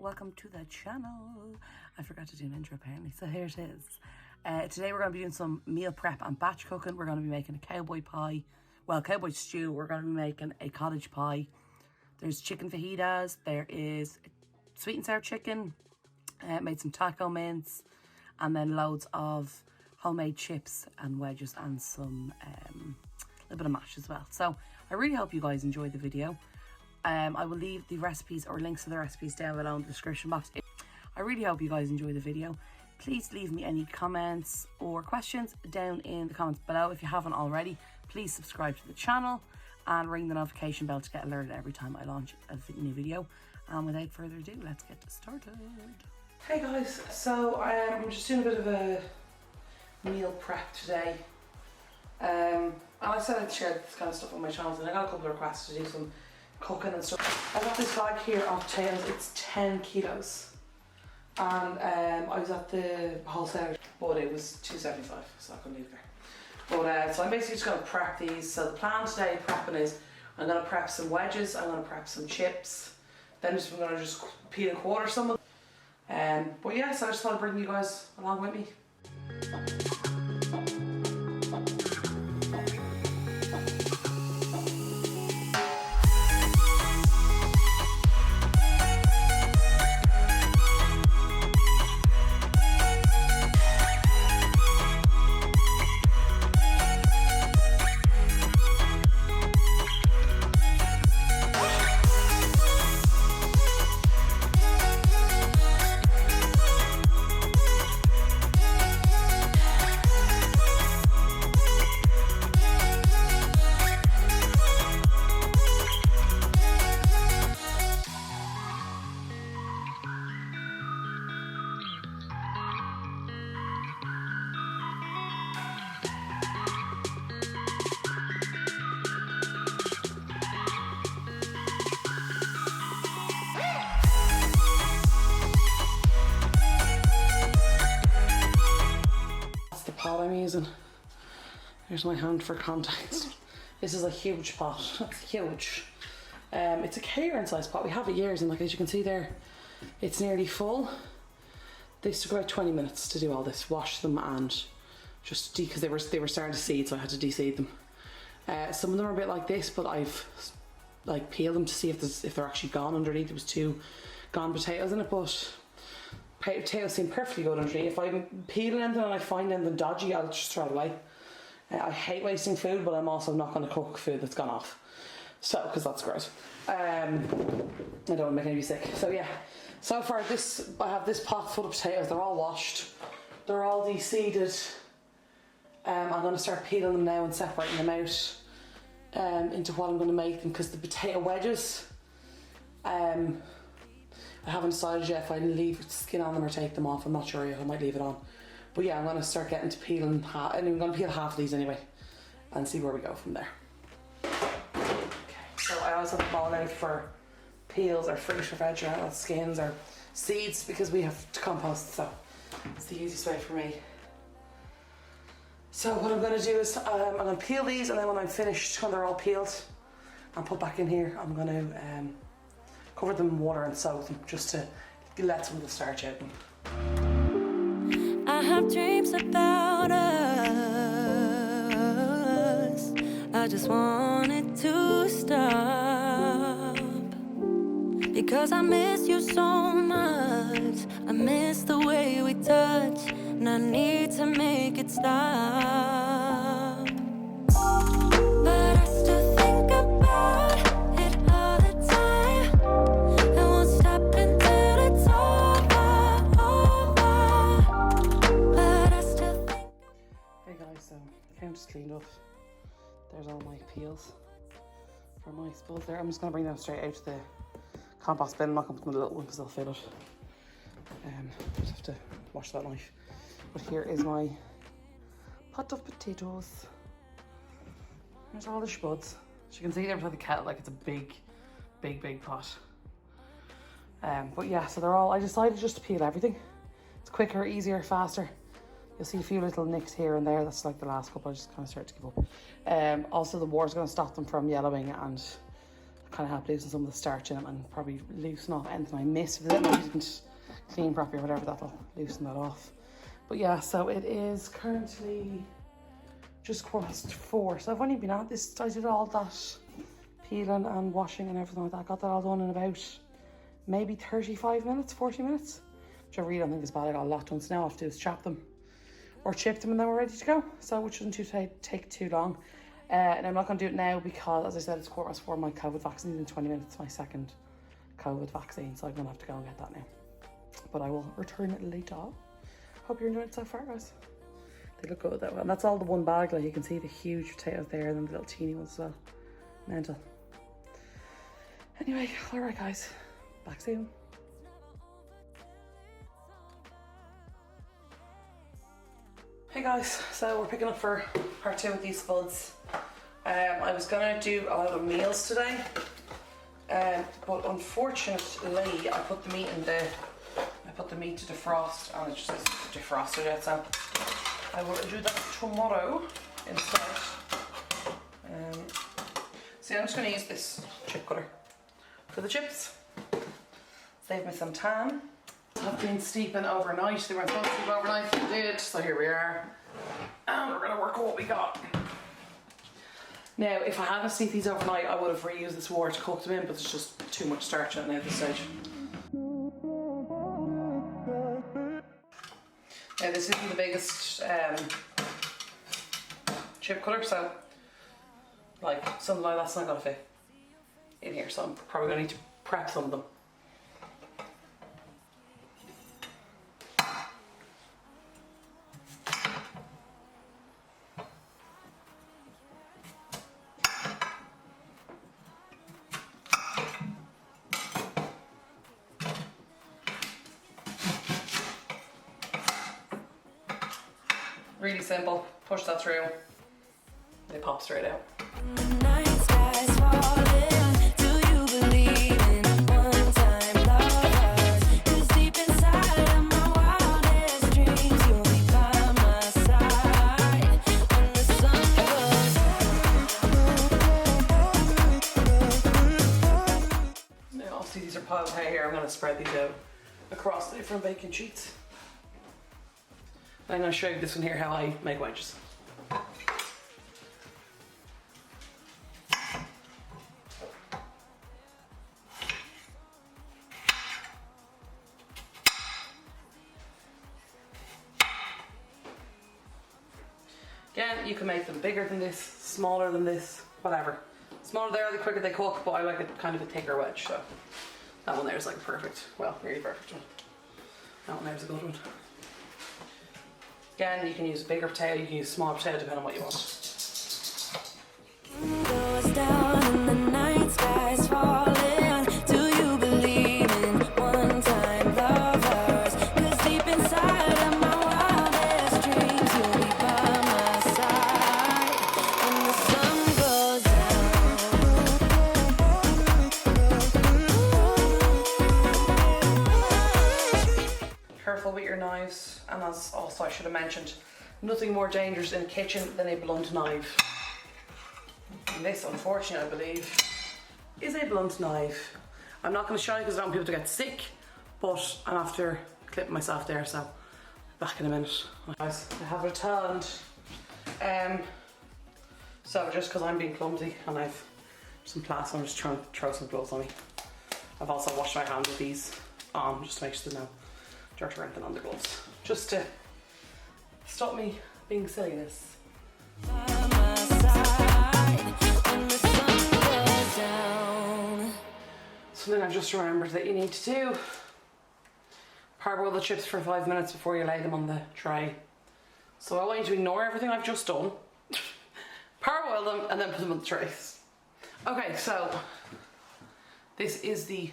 welcome to the channel. I forgot to do an intro apparently, so here it is. Today we're going to be doing some meal prep and batch cooking. We're going to be making a cowboy pie, well, cowboy stew. We're going to be making a cottage pie. There's chicken fajitas, there is sweet and sour chicken, made some taco mince, and then loads of homemade chips and wedges and some little bit of mash as well. So I really hope you guys enjoy the video. I will leave the recipes or links to the recipes down below in the description box. I really hope you guys enjoy the video. Please leave me any comments or questions down in the comments below. If you haven't already, please subscribe to the channel and ring the notification bell to get alerted every time I launch a new video. And without further ado, let's get started. Hey guys, so I'm just doing a bit of a meal prep today. And I said I'd share this kind of stuff on my channel, and I got a couple of requests to do some cooking and stuff. I got this bag here of potatoes. It's 10 kilos, and I was at the wholesaler, but it was $2.75, so I couldn't leave it there. But so I'm basically just going to prep these. So the plan today prepping is I'm going to prep some wedges, I'm going to prep some chips, then I'm going to just peel and quarter some of them. But yeah, so I just thought I'd bring you guys along with me. I'm using. Here's my hand for context. This is a huge pot. It's huge. It's a catering size pot. We have it years, and like as you can see there, it's nearly full. This took about 20 minutes to do all this. Wash them and just because they were starting to seed, so I had to de-seed them. Some of them are a bit like this, but I've like peeled them to see if they're actually gone underneath. There was 2 gone potatoes in it, but potatoes seem perfectly good underneath. If I'm peeling anything and I find anything dodgy, I'll just throw it away. I hate wasting food, but I'm also not going to cook food that's gone off. So, because that's gross. I don't want to make anybody sick. So yeah, so far I have this pot full of potatoes. They're all washed. They're all de-seeded. I'm going to start peeling them now and separating them out into what I'm going to make them, because the potato wedges, I haven't decided yet if I leave skin on them or take them off. I'm not sure yet. I might leave it on. But yeah, I'm going to start getting to peeling half. And I'm going to peel half of these anyway and see where we go from there. Okay, so I always have them all out for peels or fruit or veg or skins or seeds, because we have to compost, so it's the easiest way for me. So what I'm going to do is I'm going to peel these, and then when I'm finished, when they're all peeled and put back in here, I'm going to cover them in water and soak them, just to let some of the starch out of them. I have dreams about us. I just want it to stop, because I miss you so much. I miss the way we touch, and I need to make it stop. But I still think about it all the time. I won't stop until it's over. But I still think. Hey guys, so the counter's cleaned up. There's all my peels for my spuds there. I'm just going to bring them straight out to the compost bin. I'm not going to put them in the little one because they'll fill it. Just have to wash that knife. But here is my pot of potatoes. There's all the spuds. As you can see there beside the kettle, like it's a big pot. But yeah, so they're all, I decided just to peel everything. It's quicker, easier, faster. You'll see a few little nicks here and there. That's like the last couple. I just kind of started to give up. Also, the water's going to stop them from yellowing and kind of help loosen some of the starch in them and probably loosen off anything I missed. If I didn't clean properly or whatever, that'll loosen that off. But yeah, so it is currently just 4:15. So I've only been at this, I did all that peeling and washing and everything like that. I got that all done in about maybe 35 minutes, 40 minutes, which I really don't think is bad. I got a lot done. So now all I have to do is chop them or chip them and then we're ready to go. So which shouldn't take too long. And I'm not going to do it now because, as I said, it's 4:15. My COVID vaccine is in 20 minutes, my second COVID vaccine. So I'm going to have to go and get that now. But I will return it later. Hope you're enjoying it so far, guys. They look good though. And that's all the one bag. Like you can see the huge potatoes there and then the little teeny ones as well. Mental. Anyway, alright guys. Back soon. Hey guys, so we're picking up for part 2 with these spuds. I was gonna do a lot of meals today, but unfortunately I put the meat to defrost and it just isn't defrosted yet, so I will do that tomorrow instead. So I'm just gonna use this chip cutter for the chips. Save me some time. I've been steeping overnight. They weren't supposed to steep overnight, but they did, so here we are. And we're gonna work with what we got. Now, if I hadn't steeped these overnight, I would have reused this water to cook them in, but there's just too much starch in it now at this stage. Now, this isn't the biggest chip cutter, so like something like that's not gonna fit in here, so I'm probably gonna need to prep some of them. Really simple, push that through, they pop straight out. Now obviously these are piled high here, I'm going to spread these out across the different baking sheets. I'm going to show you this one here, how I make wedges. Again, you can make them bigger than this, smaller than this, whatever. Smaller there, the quicker they cook, but I like it kind of a thicker wedge, so that one there is like perfect, well, really perfect one. That one there is a good one. Again, you can use a bigger potato, you can use a small potato, depending on what you want. Goes down and the night sky's falling. Do you believe in one-time lovers? 'Cause deep inside of my wildest dreams, you'll be by my side when the sun goes down. Careful with your knives. And as also I should have mentioned, nothing more dangerous in a kitchen than a blunt knife. And this, unfortunately, I believe, is a blunt knife. I'm not going to show you because I don't want people to get sick, but I'm after clipping myself there, so back in a minute. Guys, I have it turned. So just because I'm being clumsy and I've some plaster, I'm just trying to throw some gloves on me. I've also washed my hands with these on just to make sure there's no dirt or anything on the gloves. Just to stop me being silliness. Something I've just remembered that you need to do. Parboil the chips for 5 minutes before you lay them on the tray. So I want you to ignore everything I've just done. Parboil them and then put them on the trays. Okay, so this is the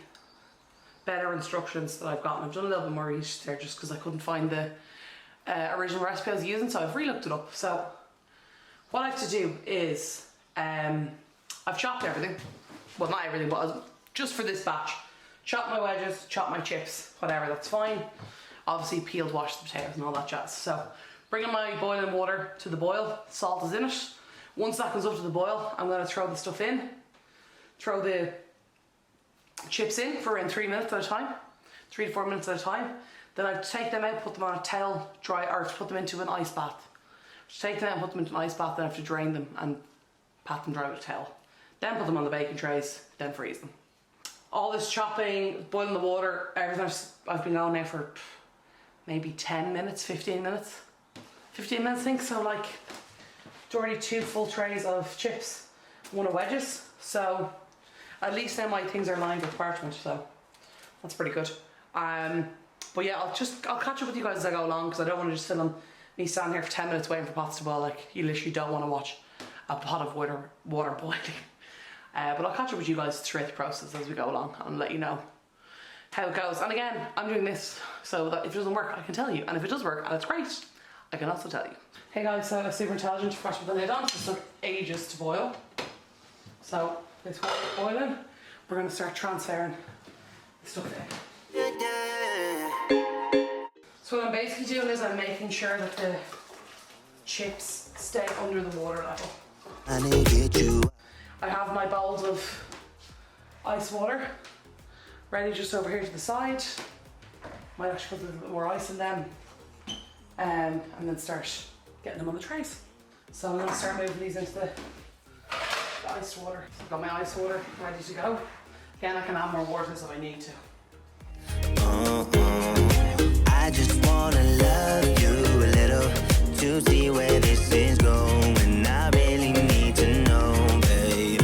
better instructions that I've gotten. I've done a little bit more research there just because I couldn't find the original recipe I was using, so I've re-looked it up. So what I have to do is I've chopped everything, well not everything, but just for this batch, chop my wedges, chop my chips, whatever, that's fine. Obviously peeled, wash the potatoes and all that jazz. So bringing my boiling water to the boil, salt is in it. Once that goes up to the boil, I'm going to throw the stuff in, throw the chips in for around 3 minutes at a time, 3 to 4 minutes at a time. Then I take them out, put them on a towel, dry, or put them into an ice bath. Take them out, put them into an ice bath, then I have to drain them and pat them dry with a towel. Then put them on the baking trays, then freeze them. All this chopping, boiling the water, everything I've been going now for maybe 10 minutes, 15 minutes. 15 minutes I think, so like it's already 2 full trays of chips, 1 of Wedges. So at least now my things are lined with parchment, so that's pretty good. But yeah, I'll catch up with you guys as I go along, because I don't want to just film me standing here for 10 minutes waiting for pots to boil. Like, you literally don't want to watch a pot of water boiling. But I'll catch up with you guys throughout the process as we go along and let you know how it goes. And again, I'm doing this so that if it doesn't work, I can tell you. And if it does work and it's great, I can also tell you. Hey guys, so super intelligent, fresh with the lid on. This took ages to boil. So it's boiling. We're going to start transferring the stuff in. So what I'm basically doing is I'm making sure that the chips stay under the water level. I have my bowls of ice water ready just over here to the side. Might actually put a little bit more ice in them, and then start getting them on the trays. So I'm going to start moving these into the ice water. So I've got my ice water ready to go. Again, I can add more water if I need to. I just wanna love you a little to see where this is going. I really need to know, babe.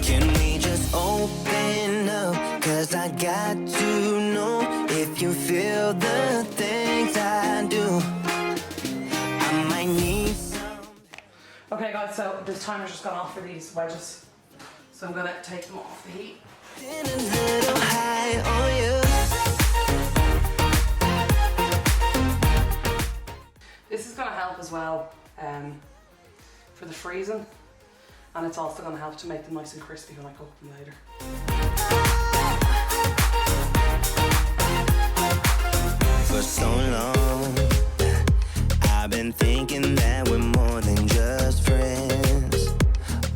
Can we just open up? Cause I got to know if you feel the things I do. I might need some. Okay guys, so this timer's just gone off for these Wedges. So I'm gonna take them off the heat. Been a little high on you. This is going to help as well for the freezing, and it's also going to help to make them nice and crispy when I cook them later. For so long, I've been thinking that we're more than just friends.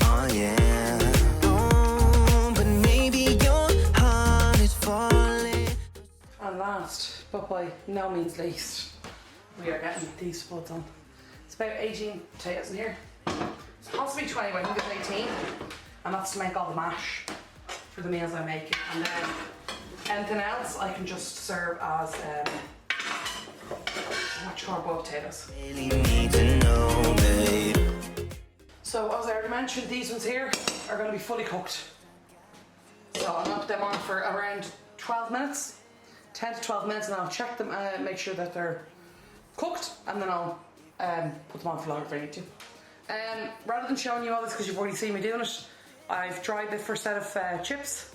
Oh yeah. Oh, but maybe your heart is falling. And last, but by no means least, we are getting these spuds on. It's about 18 potatoes in here. It's possibly 20, but I think it's 18. And that's to make all the mash for the meals I'm making. And then anything else I can just serve as boiled potatoes. Really need to know, babe. So as I already mentioned, these ones here are going to be fully cooked. So I'm going to put them on for around 12 minutes, 10 to 12 minutes, and I'll check them and make sure that they're cooked, and then I'll put them on for longer if I need to. Rather than showing you all this because you've already seen me doing it, I've dried the first set of chips.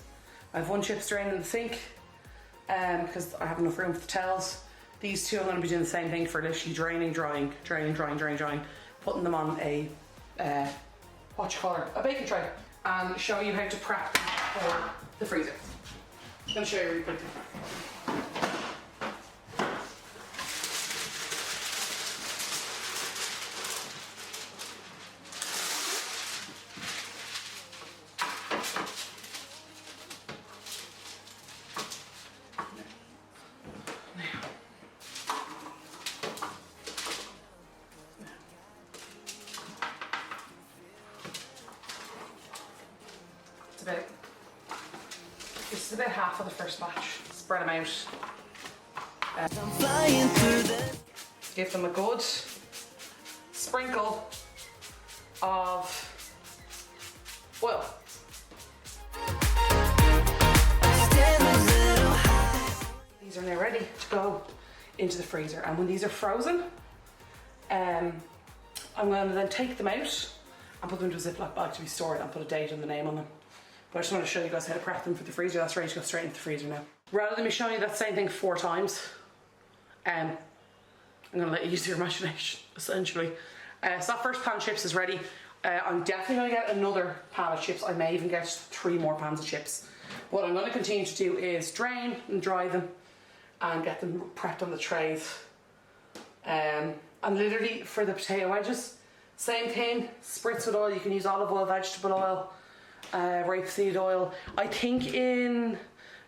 I have 1 chip strained in the sink because I have enough room for the towels. These 2 I'm going to be doing the same thing for, literally draining, drying, putting them on a a baking tray, and showing you how to prep for the freezer. I'm going to show you really quickly. This is about half of the first batch. Spread them out. Give them a good sprinkle of oil. These are now ready to go into the freezer, and when these are frozen, I'm going to then take them out and put them into a Ziploc bag to be stored and put a date and the name on them. But I just want to show you guys how to prep them for the freezer. That's ready to go straight into the freezer now. Rather than me showing you that same thing 4 times, I'm going to let you use your imagination, essentially. So that first pan of chips is ready. I'm definitely going to get another pan of chips. I may even get 3 more pans of chips. What I'm going to continue to do is drain and dry them and get them prepped on the trays. And literally for the potato wedges, same thing, spritz with oil. You can use olive oil, vegetable oil, rapeseed oil. I think in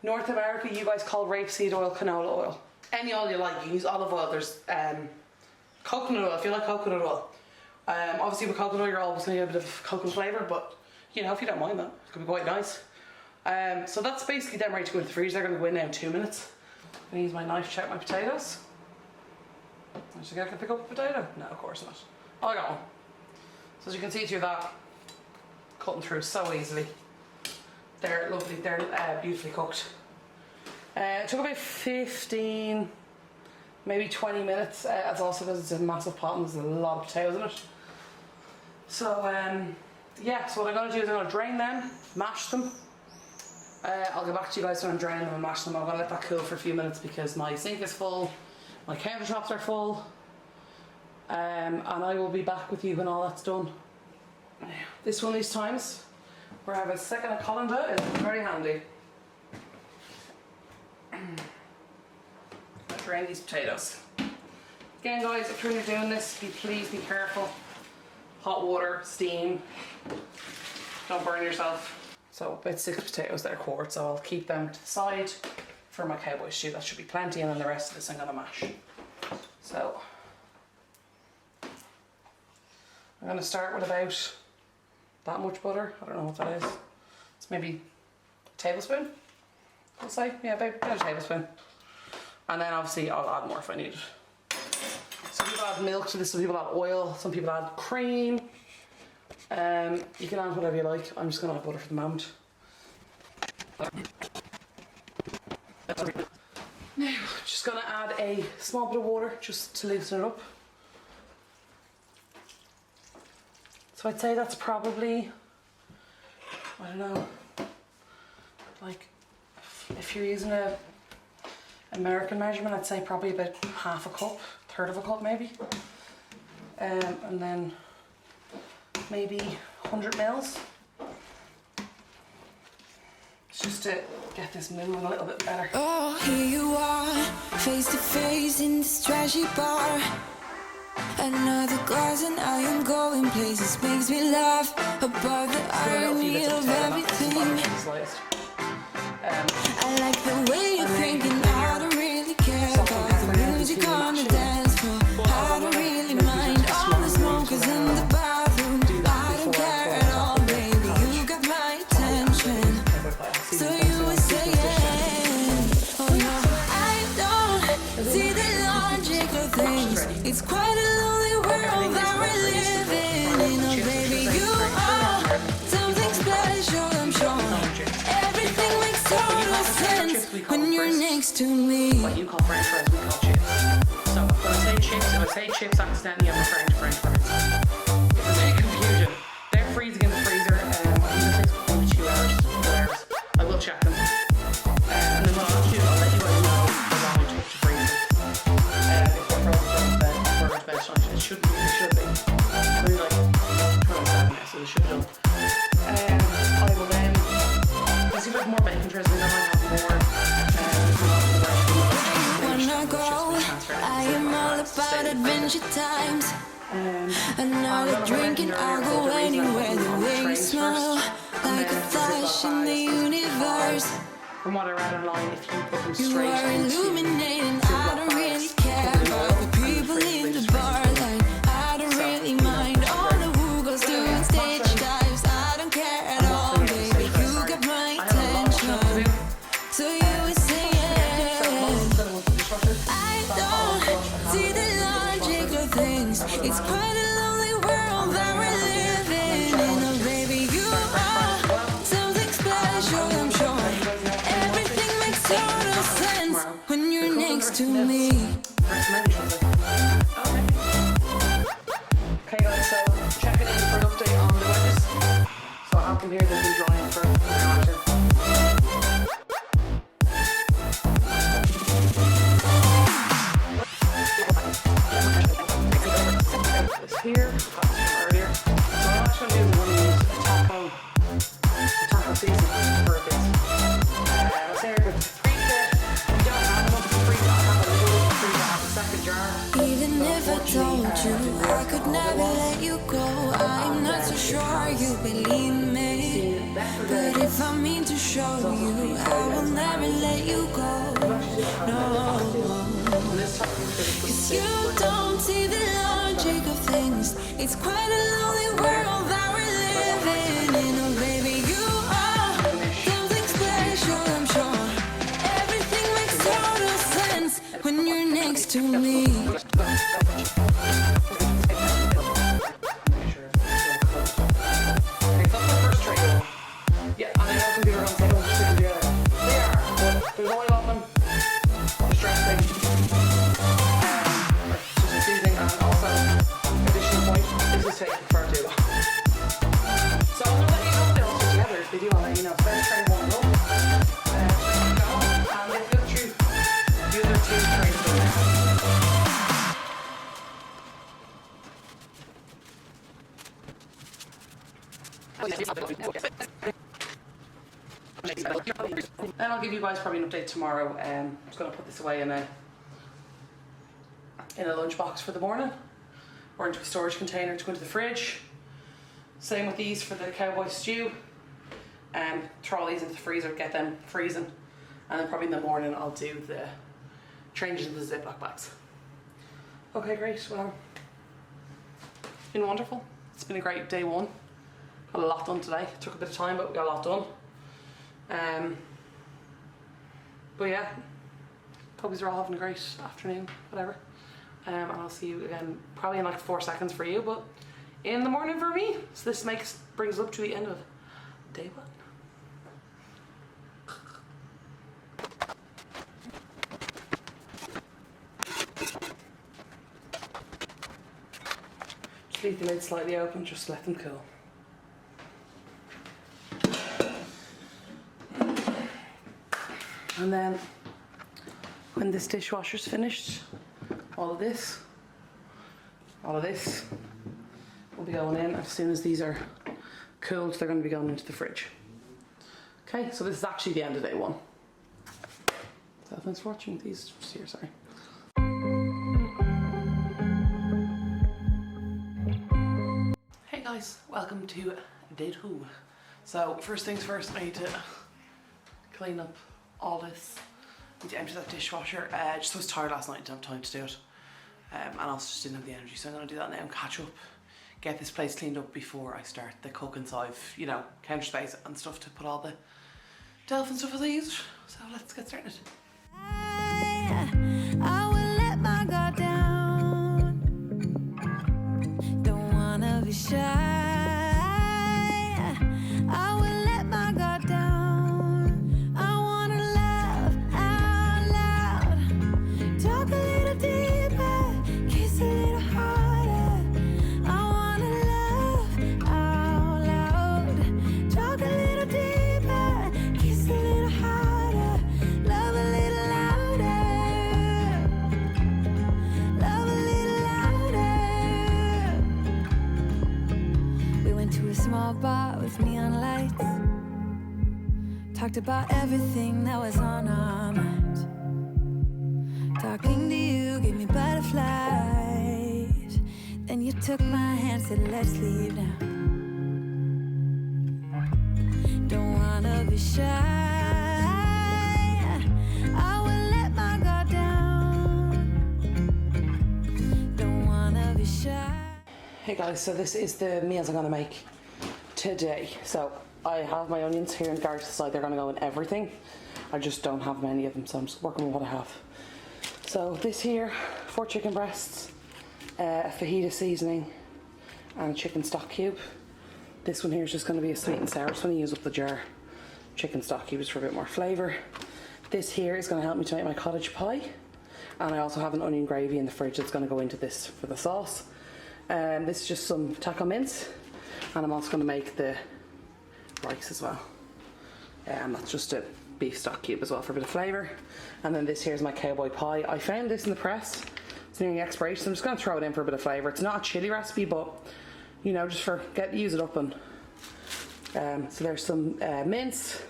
North America you guys call rapeseed oil canola oil. Any oil you like, you can use olive oil. There's coconut oil if you like coconut oil. Obviously with coconut oil you're always going to get a bit of coconut flavour, but you know, if you don't mind that, it could be quite nice. So that's basically them ready to go into the freezer. They're going to go in now in 2 minutes. I'm going to use my knife to check my potatoes. Did I pick up a potato? No, of course not. Oh, I got one. So as you can see through that, cutting through so easily. They're lovely, they're beautifully cooked. It took about 15, maybe 20 minutes, as also because it's a massive pot and there's a lot of potatoes in it. So yeah, so what I'm going to do is I'm going to drain them, mash them. I'll get back to you guys when I'm draining them and mash them. I'm going to let that cool for a few minutes because my sink is full, my countertops are full, and I will be back with you when all that's done. This one of these times where I have a second of colander is very handy. I'll drain these potatoes. Again guys, if you're doing this, please be careful. Hot water, steam, don't burn yourself. So about 6 potatoes that are quarts, so I'll keep them to the side for my cowboy stew. That should be plenty, and then the rest of this I'm going to mash. So I'm going to start with about that much butter. I don't know what that is. It's maybe a tablespoon, I'll say. Yeah, about a tablespoon. And then obviously I'll add more if I need it. Some people add milk to this, some people add oil, some people add cream. You can add whatever you like. I'm just going to add butter for the moment. Now, just going to add a small bit of water just to loosen it up. So I'd say that's probably, I don't know, like if you're using a American measurement, I'd say probably about half a cup, third of a cup maybe. And then maybe 100 mils. Just to get this moving a little bit better. Oh, here you are, face to face in this trashy bar. Another glass and I am going places. Makes me laugh about the irony of everything. I like the way you're thinking. I don't really care about the music on the dance floor. I don't really mind all the smokers in the bathroom. I don't care at all, baby. You got my attention. So you were saying, oh no, I don't see the logic of things. It's quite a lonely world that we're living in. Oh baby, you are something special, I'm sure. Everything makes total sense when you're next to me. What you call French fries, we call chips. So when I say chips accidentally, I'm referring to French fries. If there's any confusion, they're freezing in the freezer. I think it takes 2 hours, 4 hours. I will check them. And then what I'll do, I'll let you guys know how long it took to freeze them. If they're frozen to bed, it should be. Maybe like 27 now, so they should be done. I will then, let's see if I have more bacon trays, we might have more. When I go, I am all about adventure times. Another drinking, I'll go anywhere. The way you smell, like a flash in the universe. From what I read online, if you put them You straight are into illuminating. I don't really care about the people in the bar line. I don't really mind all the who goes doing stage dives. I don't care at all, baby. You got my attention. So you were saying, I don't see the logic of things. It's quite a lonely world that we're living in. Oh baby, you are something special, I'm sure. Everything makes total sense when you're next to me. Okay guys, so checking in for an update on the wedges. So I can hear they've been drying for an hour or two. This here, got this from earlier. So what I'm actually going to do is I'm going to use a taco seasoning for this. Let's say with paprika. If you don't have enough paprika, I'll have a little paprika if I told you I could never let you go? I'm not so sure you believe me, but if I mean to show you, I will never let you go. No, 'cause you don't see the logic of things. It's quite a lonely world that we're living in. Oh baby, you are something special, I'm sure. Everything makes total sense when you're next to me. Then I'll give you guys probably an update tomorrow. I'm just going to put this away in a lunchbox for the morning, or into a storage container to go into the fridge. Same with these for the cowboy stew. Throw all these into the freezer, get them freezing, and then probably in the morning I'll do the changes into the Ziploc bags. Okay, great. Well, it's been wonderful. It's been a great day one. Got a lot done today. It took a bit of time, but we got a lot done. But yeah, hope you're all having a great afternoon, whatever. And I'll see you again probably in like 4 seconds for you, but in the morning for me. So this brings us up to the end of day one. Just leave the lid slightly open, just let them cool. And then when this dishwasher's finished, all of this will be going in. As soon as these are cooled, they're going to be going into the fridge. Okay, so this is actually the end of day one. So thanks for watching. These just here, sorry. Hey guys, welcome to day two. So first things first, I need to clean up all this. I need to empty that dishwasher. Just was tired last night, didn't have time to do it. And also just didn't have the energy, so I'm going to do that now and catch up, get this place cleaned up before I start the cooking. So I've, you know, counter space and stuff to put all the delf and stuff as I use. So let's get started. I will let my guard down. Don't wanna be shy. I will let my guard down. I wanna laugh out loud. Talk a little deeper, kiss a little harder. I wanna laugh out loud. Talk a little deeper, kiss a little harder. Love a little louder. Love a little louder. We went to a small bar with neon lights. Talked about everything that was on our mind. Talking to you gave me butterflies. Then you took my hand, said let's leave now. Don't wanna be shy. I will let my guard down. Don't wanna be shy. Hey guys, so this is the meals I'm going to make today. So I have my onions here in the garage side. They're going to go in everything. I just don't have many of them, so I'm just working with what I have. So this here, 4 chicken breasts, a fajita seasoning, and a chicken stock cube. This one here is just going to be a sweet and sour. I'm just going to use up the jar chicken stock cubes for a bit more flavour. This here is going to help me to make my cottage pie. And I also have an onion gravy in the fridge that's going to go into this for the sauce. This is just some taco mince, and I'm also going to make the rice as well. And that's just a beef stock cube as well for a bit of flavour. And then this here is my cowboy pie. I found this in the press. It's nearing expiration, so I'm just going to throw it in for a bit of flavour. It's not a chilli recipe, but you know, just for use it up. And so there's some mince.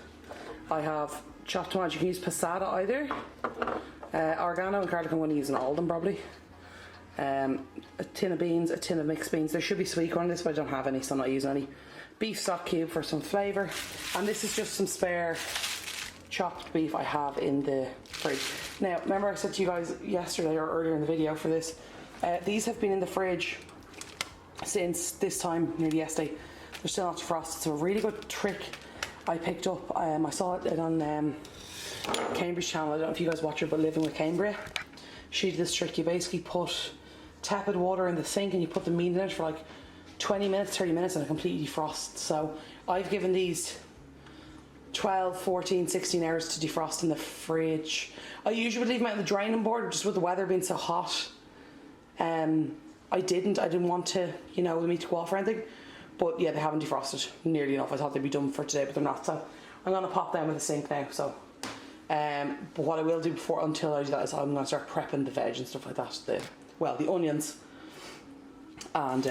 I have chopped tomatoes. You can use passata either. Oregano and garlic. I'm going to use an all of them probably. a tin of beans, a tin of mixed beans. There should be sweetcorn in this, but I don't have any, so I'm not using any. Beef stock cube for some flavour, and this is just some spare chopped beef I have in the fridge. Now, remember I said to you guys yesterday or earlier in the video for this, these have been in the fridge since this time, nearly yesterday. They're still not defrosted. So a really good trick I picked up, I saw it on Cambridge channel. I don't know if you guys watch her, but Living with Cambria. She did this trick. You basically put tepid water in the sink and you put the meat in it for like 20 minutes, 30 minutes, and it completely defrosts. So I've given these 12, 14, 16 hours to defrost in the fridge. I usually would leave them out on the draining board, just with the weather being so hot. I didn't want to, you know, the meat to go off or anything. But yeah, they haven't defrosted nearly enough. I thought they'd be done for today, but they're not. So I'm gonna pop them in the sink now. So, but what I will do until I do that is I'm gonna start prepping the veg and stuff like that. The onions, and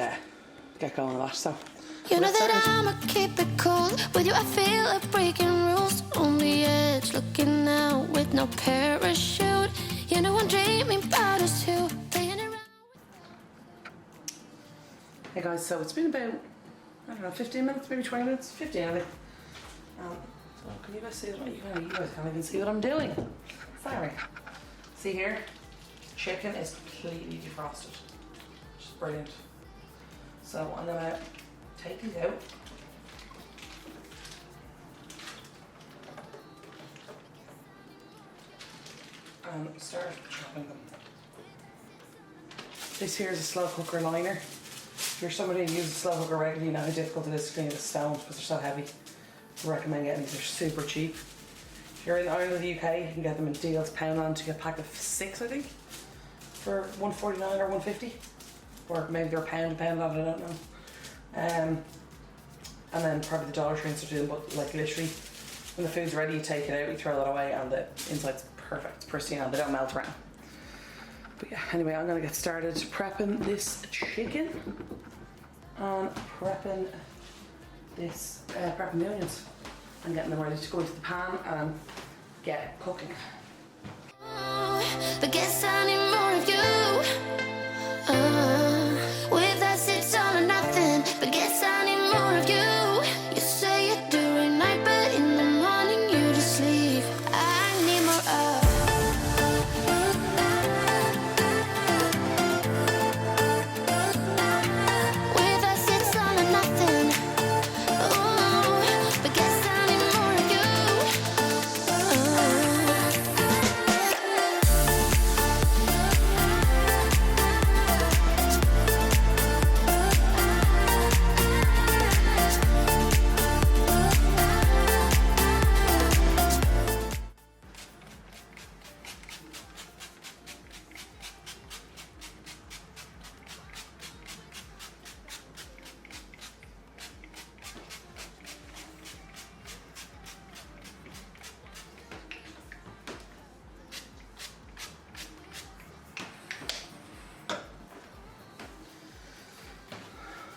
get going on that. So. You know that I'ma keep it cool. With you I feel like breaking rules. On the edge, looking out with no parachute. You know I'm dreaming about us too. Playing around. Hey guys, so it's been about, I don't know, 15 minutes, maybe 20 minutes, 15 I think. So can you guys see what you guys can't even see what I'm doing. Sorry. See here? Chicken is completely defrosted. Just brilliant. So I'm gonna take these out. And start chopping them. This here is a slow cooker liner. If you're somebody who uses a slow cooker regularly, you know how difficult it is to clean the stones because they're so heavy. I recommend getting these, they're super cheap. If you're in Ireland or the UK, you can get them in deals, Poundland, to get a pack of 6 I think, for $1.49 or $1.50. Or maybe they're Poundland, I don't know. And then probably the Dollar Tree to do them, but like literally when the food's ready you take it out, you throw that away, and the inside's perfect, pristine, and they don't melt around. But yeah, anyway, I'm gonna get started prepping this chicken and prepping the onions and getting them ready to go into the pan and get cooking. But guess I need more of you. With us it's all or nothing. But guess I need more of you. You say you do at night, but in the morning you just sleep. I need more of. With us it's all or nothing. Ooh, but guess I need more of you.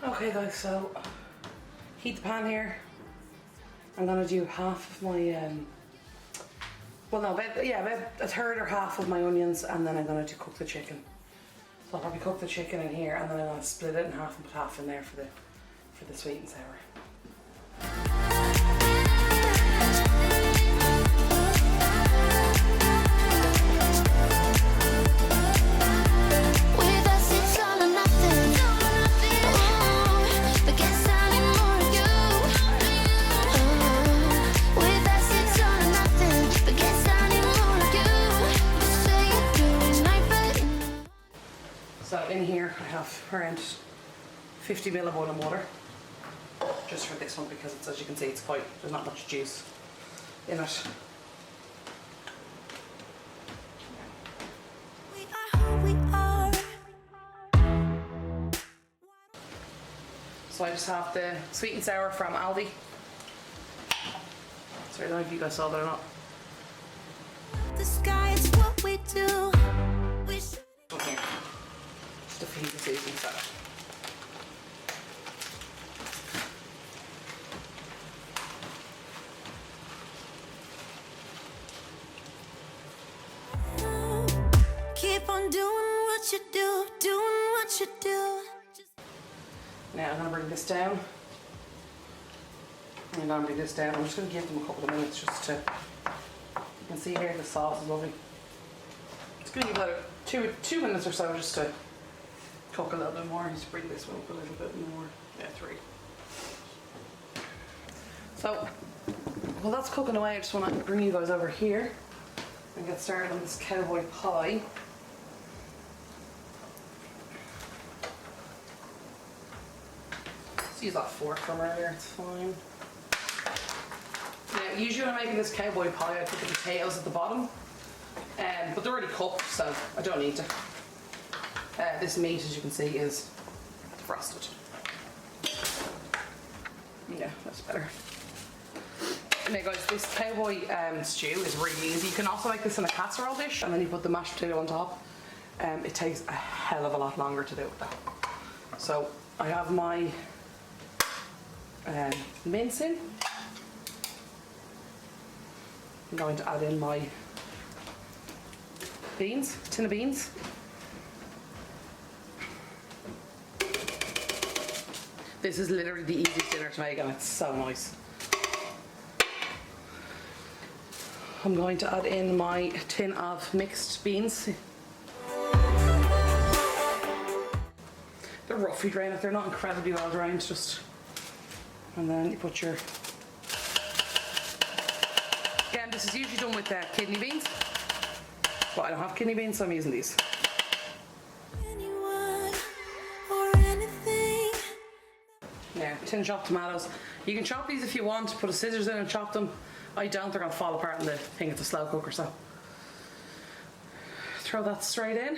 Okay guys, so heat the pan here. I'm gonna do half of my, about a third or half of my onions, and then I'm gonna cook the chicken. So I'll probably cook the chicken in here, and then I'm gonna split it in half and put half in there for the sweet and sour. So in here I have around 50 ml of boiling water, just for this one, because it's, as you can see, there's not much juice in it. So I just have the sweet and sour from Aldi. Sorry, I don't know if you guys saw that or not. The sky is what we do. Okay. Just a few seasoning soda. Keep on doing what you do. you do. Now I'm going to bring this down. And I'm going to bring this down. I'm just going to give them a couple of minutes just to... You can see here the sauce is lovely. It's going to give that two minutes or so just to cook a little bit more. Just bring this one up a little bit more. Yeah, 3. So, while that's cooking away, I just want to bring you guys over here and get started on this cowboy pie. Just use that fork from earlier, it's fine. Now, usually when I'm making this cowboy pie, I put the potatoes at the bottom, but they're already cooked, so I don't need to. This meat, as you can see, is frosted. Yeah, that's better. Now guys, this cowboy stew is really easy. You can also make this in a casserole dish and then you put the mashed potato on top. It takes a hell of a lot longer to do with that. So I have my mince in. I'm going to add in my beans, tin of beans. This is literally the easiest dinner to make and it's so nice. I'm going to add in my tin of mixed beans. They're roughly drained, they're not incredibly well drained, just... And then you put your... Again, this is usually done with kidney beans, but I don't have kidney beans, so I'm using these. Now, tin chopped tomatoes. You can chop these if you want, put a scissors in and chop them. I don't, they're going to fall apart in the thing. It's a slow cooker, so throw that straight in.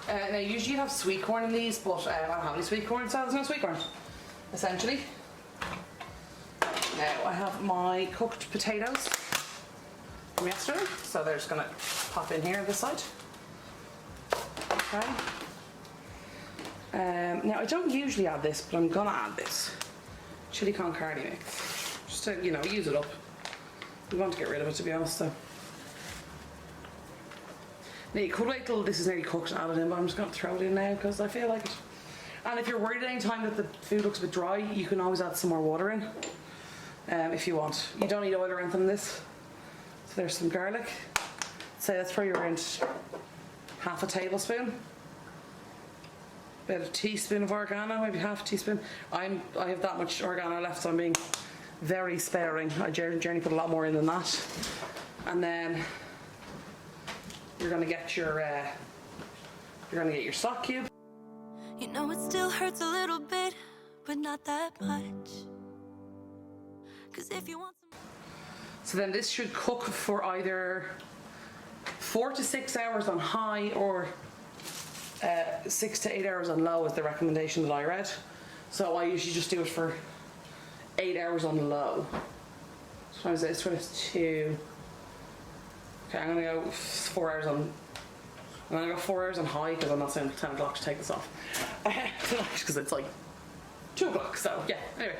Now usually you have sweet corn in these, but I don't have any sweet corn, so there's no sweet corn, essentially. Now I have my cooked potatoes from yesterday, so they're just going to pop in here on this side. Okay. Now I don't usually add this, but I'm going to add this. Chili con carne mix, just to, you know, use it up. We want to get rid of it, to be honest, so. Now you could wait till this is nearly cooked and add it in, but I'm just going to throw it in now because I feel like it. And if you're worried at any time that the food looks a bit dry, you can always add some more water in, if you want. You don't need oil or anything in this. So there's some garlic. So that's probably around half a tablespoon. About a teaspoon of oregano, maybe half a teaspoon. I have that much oregano left, so I'm being very sparing. I generally put a lot more in than that. And then you're gonna get your stock cube. You know it still hurts a little bit, but not that much. 'Cause if you want some... So then this should cook for either 4 to 6 hours on high or 6 to 8 hours on low is the recommendation that I read. So I usually just do it for 8 hours on low. So it's 22. Okay, I'm gonna go 4 hours on. I'm gonna go 4 hours on high because I'm not saying 10 o'clock to take this off because it's like 2 o'clock. So yeah. Anyway,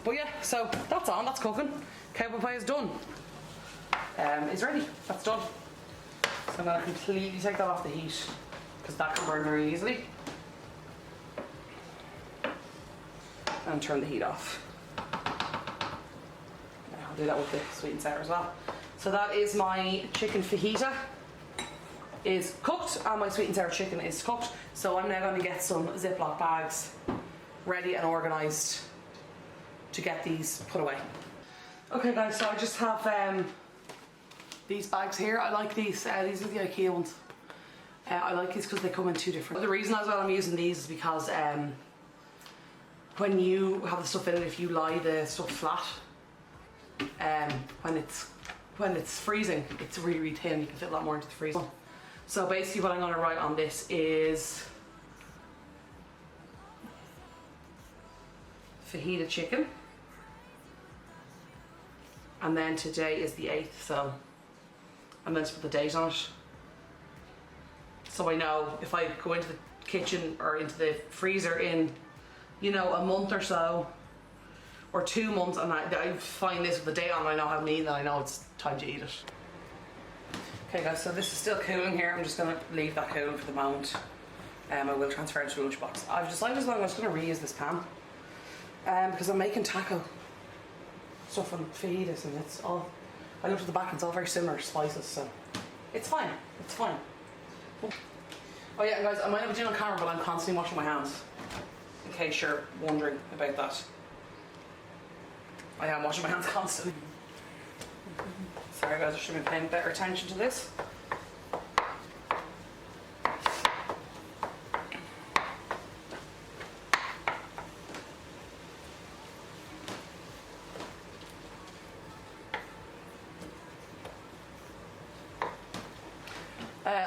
but yeah, so that's on. That's cooking. Cowboy pie is done. It's ready. That's done. So I'm going to completely take that off the heat because that can burn very easily. And turn the heat off. I'll do that with the sweet and sour as well. So that is my chicken fajita is cooked and my sweet and sour chicken is cooked. So I'm now going to get some Ziploc bags ready and organised to get these put away. Okay guys, so I just have these bags here. I like these. These are the IKEA ones. I like these because they come in 2 different. The reason as well I'm using these is because when you have the stuff in it, if you lie the stuff flat, when it's freezing, it's really, really thin. You can fit a lot more into the freezer. So basically what I'm going to write on this is fajita chicken. And then today is the 8th, so I'm going to put the date on it. So I know if I go into the kitchen or into the freezer in, you know, a month or so, or 2 months, and I find this with the date on, I know how mean that I know it's time to eat it. Okay guys, so this is still cooling here. I'm just going to leave that cooling for the moment. I will transfer it to a lunchbox. I've decided as well I'm just going to reuse this pan. Because I'm making taco stuff and fajitas, and it's all, I looked at the back, it's all very similar spices, so it's fine, it's fine. Oh yeah, guys, I might not be doing it on camera, but I'm constantly washing my hands, in case you're wondering about that. I am washing my hands constantly. Sorry guys, I should be paying better attention to this.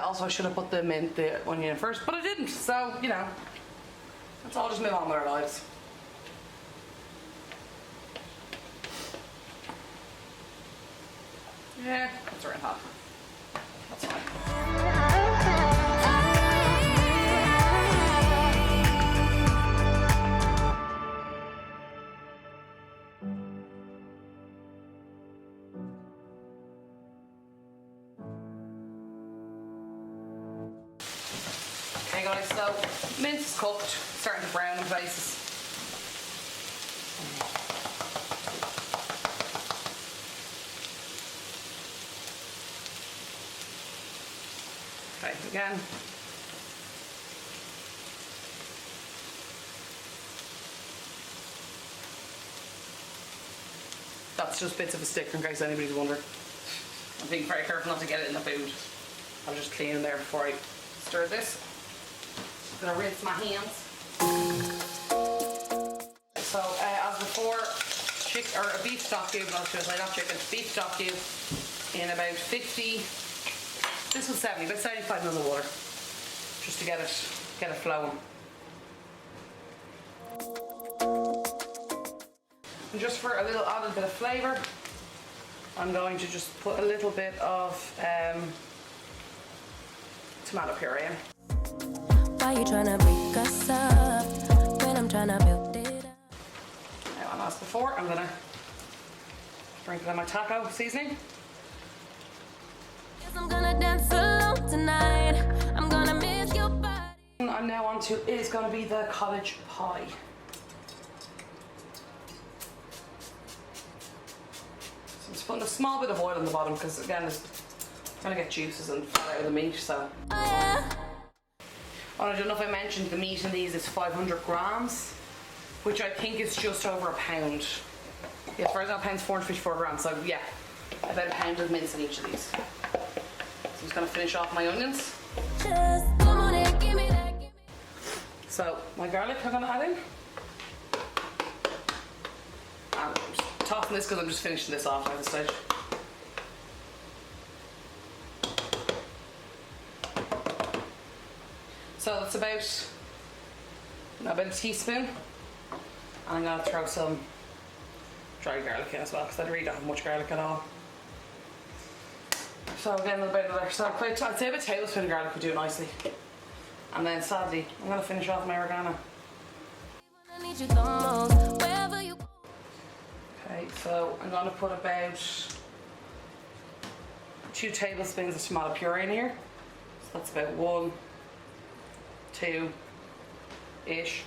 Also, I should have put the onion in first, but I didn't, so, you know, let's all just move on with our lives. Yeah, that's around half. That's fine. Okay guys, so mince is cooked, starting to brown in places. Okay, again. That's just bits of a stick in case anybody's wondering. I'm being very careful not to get it in the food. I'll just clean in there before I stir this. I'm gonna rinse my hands. So as before, a beef stock cube, not chicken, beef stock cube in about 50, this was 70, about 75 mils of water, just to get it flowing. And just for a little added bit of flavour, I'm going to just put a little bit of tomato puree in. Why you tryna break us up when I'm tryna build it up? Now, and as before, I'm gonna sprinkle in my taco seasoning. Yes, I'm gonna dance alone tonight. I'm gonna miss your body. I'm now on to is gonna be the cottage pie. So I'm just putting a small bit of oil on the bottom because again, it's gonna get juices and fat out of the meat. So. Oh yeah. Oh, I don't know if I mentioned the meat in these is 500 grams, which I think is just over a pound. Yeah, for a pound's 454 grams, so yeah, about a pound of mince in each of these. So I'm just gonna finish off my onions. Just come on and give me that, give me. So my garlic I'm gonna add in. And I'm just tossing this because I'm just finishing this off at this stage. So that's about a teaspoon, and I'm going to throw some dry garlic in as well because I really don't have much garlic at all. So again, a little bit of another, so I'd say about a tablespoon of garlic would do it nicely. And then sadly, I'm going to finish off my oregano. Okay, so I'm going to put about 2 tablespoons of tomato puree in here. So that's about 1, 2-ish.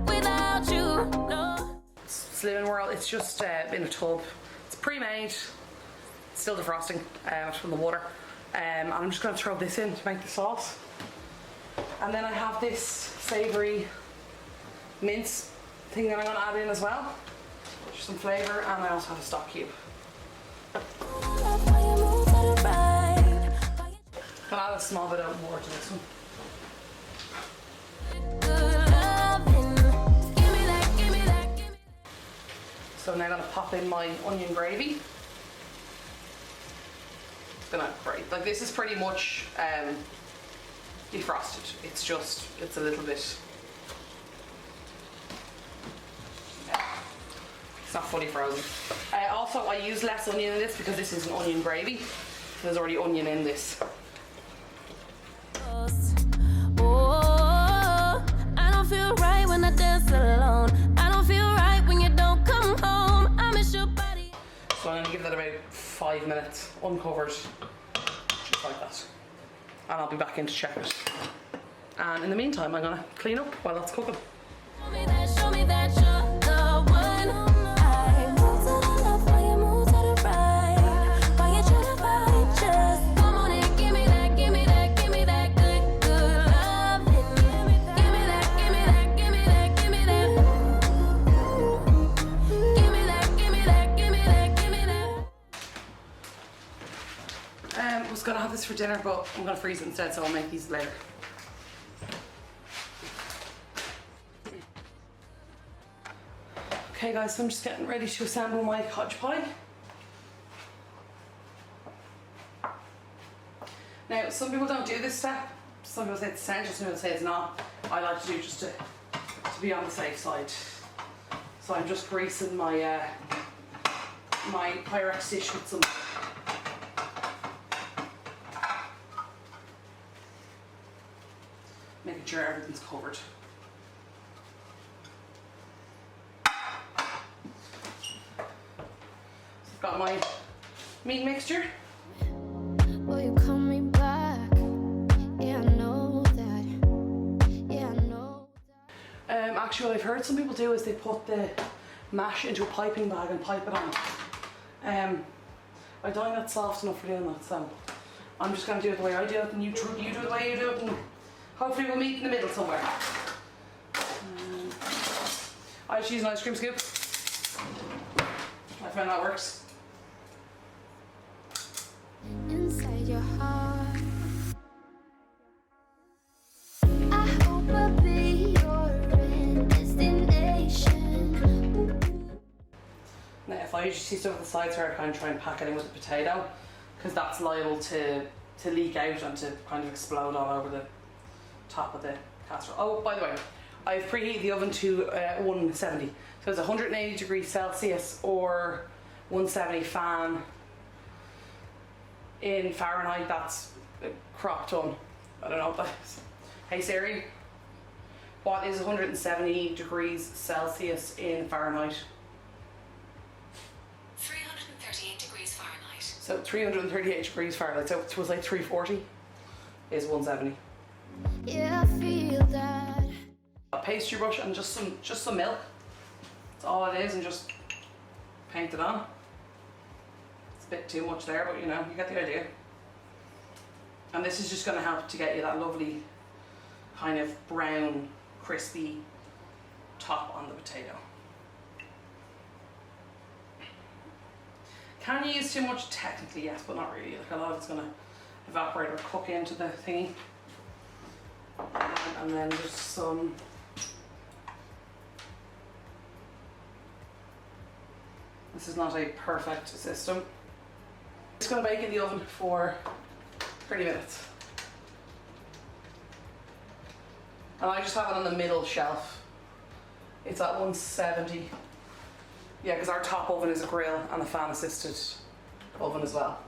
Without you, no. Slimming Whirl, it's just in a tub. It's pre-made, still defrosting from the water. And I'm just going to throw this in to make the sauce. And then I have this savoury mince thing that I'm going to add in as well. Just some flavour, and I also have a stock cube. I'll add a small bit of more to this one. So now I'm going to pop in my onion gravy. It's going to grate. Like this is pretty much defrosted. It's a little bit, it's not fully frozen. Also, I use less onion in this because this is an onion gravy. There's already onion in this. I don't feel right when I dance alone. I don't feel right when you don't come home. I miss your body. So I'm going to give that about 5 minutes, uncovered, just like that. And I'll be back in to check it. And in the meantime, I'm gonna clean up while that's cooking. Show me that you're the one. I move to the left while you move to the right. While you try to fight, just come on and give me that, give me that, give me that good, good loving. Give me that, give me that, give me that, give me that. Give me that, give me that, give me that, give me that. Was gonna have this for dinner, but I'm gonna freeze it instead, so I'll make these later. Okay guys, so I'm just getting ready to assemble my cottage pie. Now, some people don't do this step. Some people say it's essential, some people say it's not. I like to do just to be on the safe side. So I'm just greasing my my Pyrex dish with some making sure everything's covered. Got my meat mixture. Will you call me back? Yeah, I know that. Yeah, I know that. Actually, what I've heard some people do is they put the mash into a piping bag and pipe it on. I don't think that's soft enough for doing that, so I'm just going to do it the way I do it, and you do it the way you do it, and hopefully we'll meet in the middle somewhere. I just use an ice cream scoop. I find that works. Inside your heart, I hope I'll be your destination. Now, if I usually see stuff at the sides here, I kind of try and pack it in with a potato, because that's liable to leak out and to kind of explode all over the top of the casserole. Oh, by the way, I've preheated the oven to 170, so it's 180 degrees Celsius or 170 fan. In Fahrenheit, that's a crop ton. I don't know what that is. Hey Siri, what is 170 degrees Celsius in Fahrenheit? 338 degrees Fahrenheit. So 338 degrees Fahrenheit, so it was like 340 is 170. Yeah, I feel that. A pastry brush and just some milk. That's all it is, and just paint it on. A bit too much there, but you know, you get the idea. And this is just going to help to get you that lovely kind of brown, crispy top on the potato. Can you use too much? Technically yes, but not really. Like, a lot of it's going to evaporate or cook into the thingy. And then just some this is not a perfect system. It's going to bake in the oven for 30 minutes. And I just have it on the middle shelf. It's at 170. Yeah, because our top oven is a grill and a fan assisted oven as well.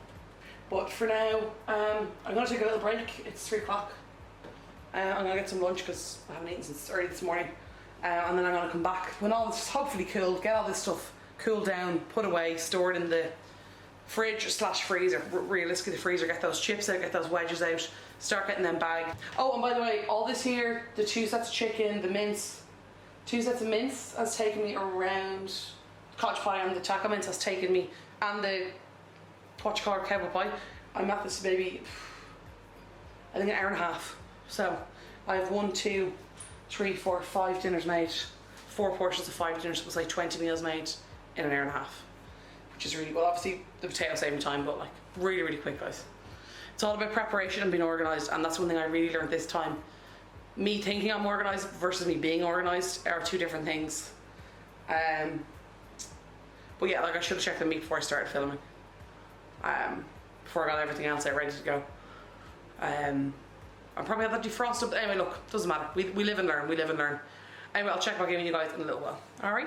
But for now, I'm going to take a little break. It's 3 o'clock. I'm going to get some lunch because I haven't eaten since early this morning. And then I'm going to come back when all this is hopefully cooled, get all this stuff cooled down, put away, stored in the fridge / freezer. Realistically the freezer, get those chips out, get those wedges out, start getting them bagged. Oh, and by the way, all this here, the 2 sets of chicken, the mince, 2 sets of mince has taken me around, cottage pie and the taco mince has taken me, and the, what you call it, cowboy pie. I'm at this baby, I think an hour and a half. So I have 1, 2, 3, 4, 5 dinners made, 4 portions of 5 dinners, it was like 20 meals made in an hour and a half. Which is really, well, obviously the potato saving time, but like really, really quick, guys. It's all about preparation and being organised, and that's one thing I really learned this time. Me thinking I'm organised versus me being organised are 2 different things. But yeah, like I should have checked the meat before I started filming. Before I got everything else out ready to go. I probably have that defrosted, but anyway, look, doesn't matter. We live and learn, we live and learn. Anyway, I'll check back in with you guys in a little while, alright?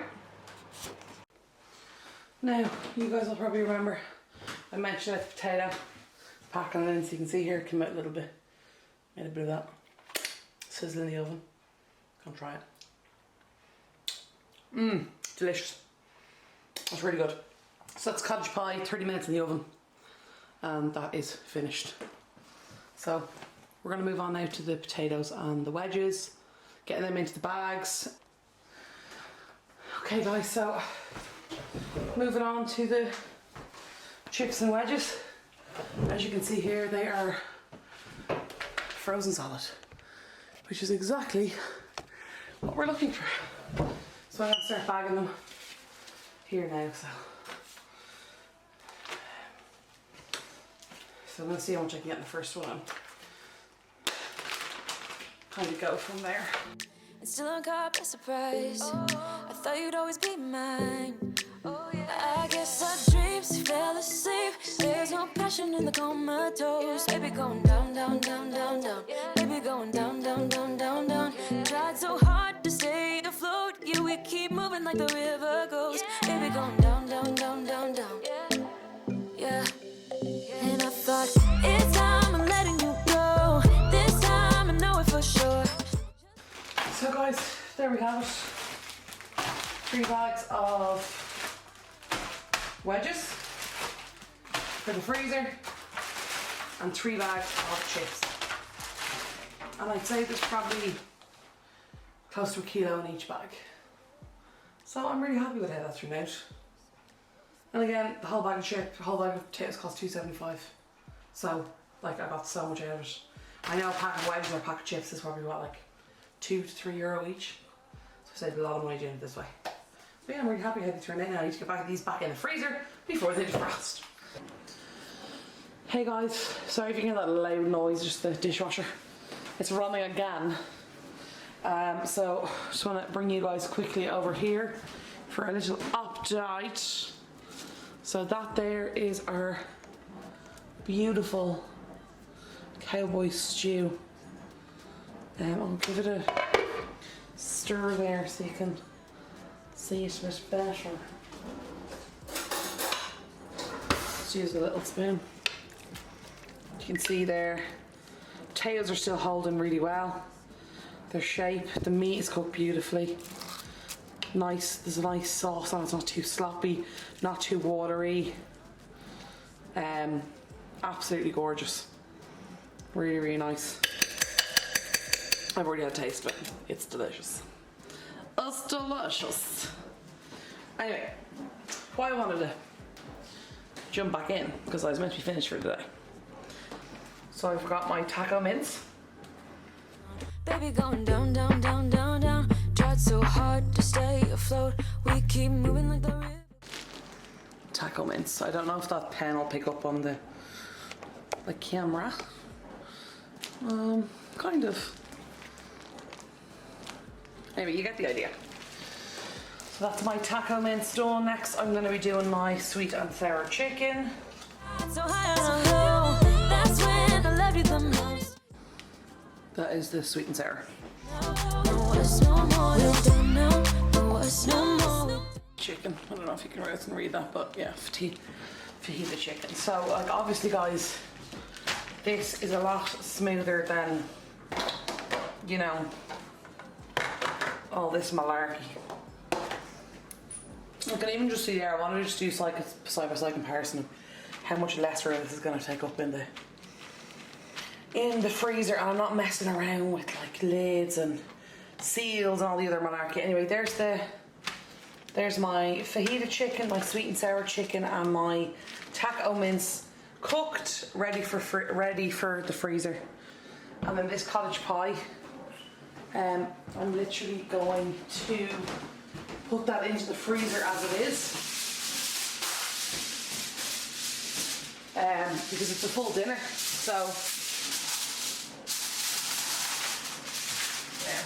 Now, you guys will probably remember I mentioned the potato, packing it in so you can see here, it came out a little bit, made a bit of that sizzle in the oven. Come try it. Delicious. It's really good. So that's cottage pie, 30 minutes in the oven, and that is finished. So we're going to move on now to the potatoes and the wedges, getting them into the bags. Okay guys, so moving on to the chips and wedges. As you can see here, they are frozen solid, which is exactly what we're looking for. So I'm going to start bagging them here now. So I'm going to see how much I can get in the first one. Kind of go from there. It's still on caught by surprise. I thought you'd always be mine. I guess our dreams fell asleep. There's no passion in the comatose. Baby going down, down, down, down, down. Baby going down, down, down, down, down. Tried so hard to stay afloat. Yeah, we keep moving like the river goes. Baby going down, down, down, down, down. Yeah. And I thought, it's time I'm letting you go. This time I know it for sure. So guys, there we have it. 3 bags of wedges for the freezer and 3 bags of chips. And I'd say there's probably close to a kilo in each bag. So I'm really happy with how that turned out. And again, the whole bag of potatoes cost $2.75. So like I got so much out of it. I know a pack of wedges or a pack of chips is probably what, like €2 to €3 each. So I saved a lot of money doing it this way. But yeah, I'm really happy how they turned out now. I need to get these back in the freezer before they defrost. Hey guys, sorry if you hear that loud noise, just the dishwasher. It's running again. So just want to bring you guys quickly over here for a little update. So that there is our beautiful cowboy stew. I'll give it a stir there so you can see it a bit better. Just use a little spoon. You can see there, potatoes are still holding really well. Their shape, the meat is cooked beautifully. Nice, there's a nice sauce on it, it's not too sloppy, not too watery. Absolutely gorgeous. Really, really nice. I've already had a taste of it. It's delicious. It's delicious. Anyway, why I wanted to jump back in, because I was meant to be finished for today. So I forgot my taco mince. Baby going down, down, down, down, down. Tried so hard to stay afloat. We keep moving like the river. Taco mince. I don't know if that pen will pick up on the camera. Kind of. Anyway, you get the idea. So that's my taco mince done. Next, I'm going to be doing my sweet and sour chicken. So high on a hill, that's when I love you the most. That is the sweet and sour. Chicken. I don't know if you can read that, but yeah, fajita chicken. So, like, obviously, guys, this is a lot smoother than, you know, all this malarkey. I can even just see there, I want to just do like a side-by-side comparison of how much less room this is going to take up in the freezer, and I'm not messing around with like lids and seals and all the other malarkey. Anyway, there's my fajita chicken, my sweet and sour chicken, and my taco mince cooked, ready for the freezer. And then this cottage pie, I'm literally going to put that into the freezer as it is, because it's a full dinner. So there.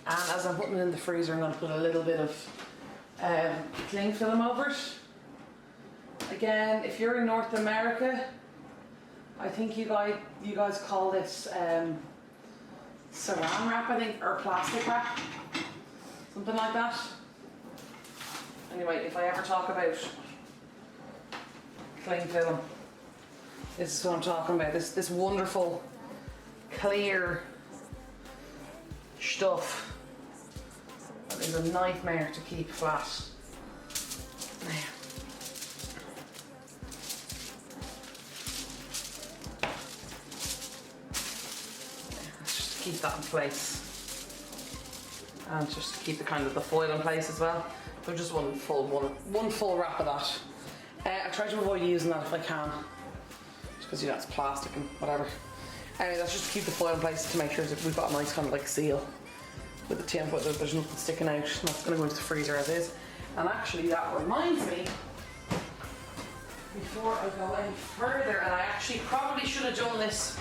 And as I'm putting it in the freezer, I'm going to put a little bit of cling film over it. Again, if you're in North America, I think you guys call this saran wrap, I think, or plastic wrap. Something like that. Anyway, if I ever talk about cling film, this is what I'm talking about. This wonderful, clear stuff that is a nightmare to keep flat. Now, let's just keep that in place. And just to keep the kind of the foil in place as well. So just one full wrap of that. I try to avoid using that if I can, just because, you know, it's plastic and whatever. Anyway, that's just to keep the foil in place to make sure that we've got a nice kind of like seal with the tin, but there's nothing sticking out. That's going to go into the freezer as is. And actually, that reminds me, before I go any further, and I actually probably should have done this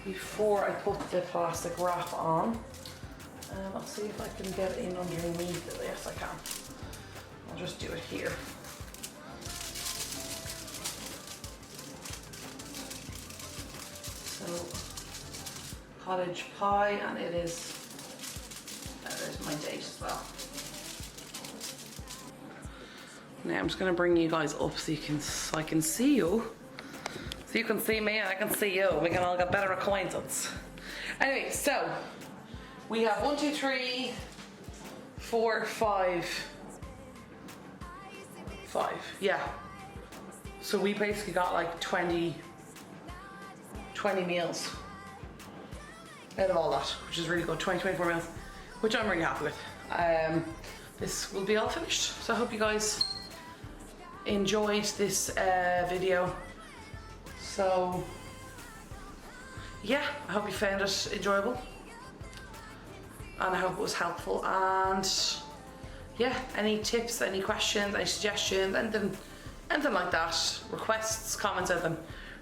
before I put the plastic wrap on. I'll see if I can get it in underneath it. Yes, I can. I'll just do it here. So, cottage pie, and it is, there's my date as well. Now I'm just going to bring you guys up so I can see you. So you can see me and I can see you. We can all get better acquaintance. Anyway, so we have 1, 2, 3, 4, 5. Yeah. So we basically got like 20 meals out of all that, which is really good. 24 meals, which I'm really happy with. This will be all finished. So I hope you guys enjoyed this video. So yeah, I hope you found it enjoyable. And I hope it was helpful. And yeah, any tips, any questions, any suggestions, anything like that, requests, comments, anything,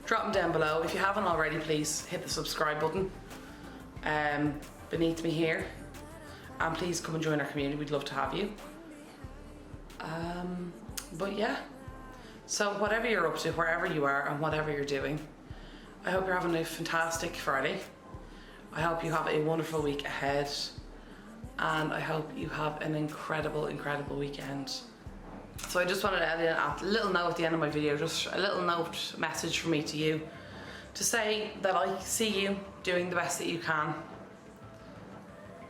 drop them down below. If you haven't already, please hit the subscribe button beneath me here. And please come and join our community. We'd love to have you. But yeah, so whatever you're up to, wherever you are and whatever you're doing, I hope you're having a fantastic Friday. I hope you have a wonderful week ahead. And I hope you have an incredible, incredible weekend. So I just wanted to add in a little note at the end of my video, just a little note message from me to you, to say that I see you doing the best that you can.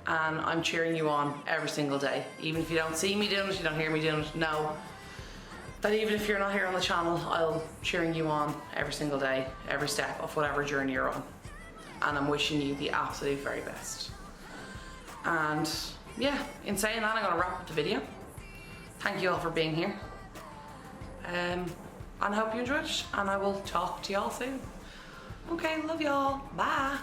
And I'm cheering you on every single day. Even if you don't see me doing it, you don't hear me doing it, know that even if you're not here on the channel, I'll cheering you on every single day, every step of whatever journey you're on. And I'm wishing you the absolute very best. And yeah, in saying that, I'm going to wrap up the video. Thank you all for being here. And I hope you enjoyed it, and I will talk to y'all soon. Okay, love y'all. Bye.